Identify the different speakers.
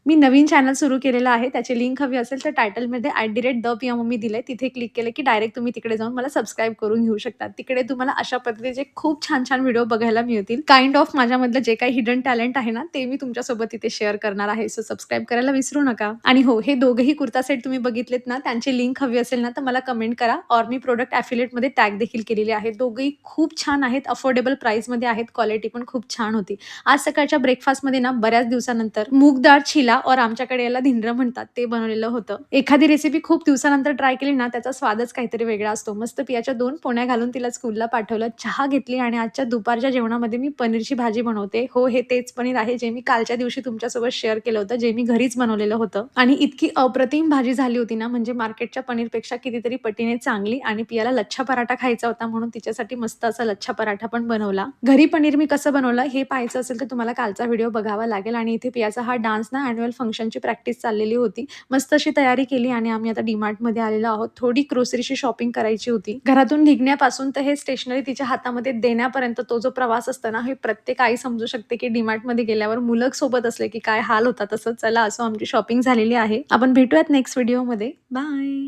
Speaker 1: मी नवीन channel सुरू केलेलं आहे. त्याची लिंक हवी असेल तर टायटलमध्ये @theपियामम्मी दिलंय. तिथे क्लिक केलं की डायरेक्ट तुम्ही तिकडे जाऊन मला सबस्क्राईब करून घेऊ शकता. तिकडे तुम्हाला अशा पद्धतीचे खूप छान-छान व्हिडिओ बघायला मिळतील. काइंड ऑफ माझ्यामधलं जे काही हिडन टॅलेंट आहे ना, ते मी तुमच्यासोबत तिथे शेअर करणार आहे. सो सबस्क्राईब करायला विसरू नका. आणि हो, हे दोघंही कुर्ता सेट तुम्ही बघितलेत ना, त्यांची लिंक हवी असेल ना, तर मला कमेंट करा और मी प्रॉडक्ट ॲफिलिएटमध्ये टॅग देखील केलेले आहे. दोघंही खूप छान आहेत. अफोर्डेबल प्राईसमध्ये आहेत. क्वालिटी पण खूप छान होती. आज सकाळच्या ब्रेकफास्टमध्ये ना, बऱ्याच दिवसानंतर मूग डाळ चिला और आमच्याकडे याला धिंडरं म्हणतात, ते बनवलेलं होतं. एखादी रेसिपी खूप दिवसानंतर ट्राय केली ना, त्याचा स्वादच काहीतरी वेगळा असतो. मस्त पियाच्या 2 पोळ्या घालून तिला स्कूलला पाठवलं, चहा घेतली आणि आजच्या दुपारच्या जेवणामध्ये मी पनीरची भाजी बनवते. हो, हे तेच पनीर आहे जे मी कालच्या दिवशी तुमच्यासोबत शेअर केलं होतं, जे मी घरीच बनवलेलं होतं. आणि इतकी अप्रतिम भाजी झाली होती ना, म्हणजे मार्केटच्या पनीरपेक्षा कितीतरी पटीने चांगली. आणि पियाला लच्छा पराठा खायचा होता म्हणून तिच्यासाठी मस्त असा लच्छा पराठा पण बनवला. घरी पनीर मी कसं बनवलं हे पाहायचं असेल तर तुम्हाला कालचा व्हिडिओ बघावा लागेल. आणि इथे पियाचा हा डान्स ना अॅन्युअल फंक्शनची प्रॅक्टिस चाललेली होती. मस्त अशी तयारी केली आणि आम्ही आता डीमार्टमध्ये आलेलो आहोत. थोडी ग्रोसरीची शॉपिंग करायची होती. घरातून निघण्यापासून तर हे स्टेशनरी तिच्या हातामध्ये देण्यापर्यंत तो जो प्रवास असतो ना, हे प्रत्येक आई समजू शकते की डीमार्टमध्ये गेल्यावर मुलं सोबत असले की काय हाल होतात. तसं चला, असं आमची शॉपिंग झालेली आहे. आपण भेटूयात नेक्स्ट व्हिडिओमध्ये. बाय.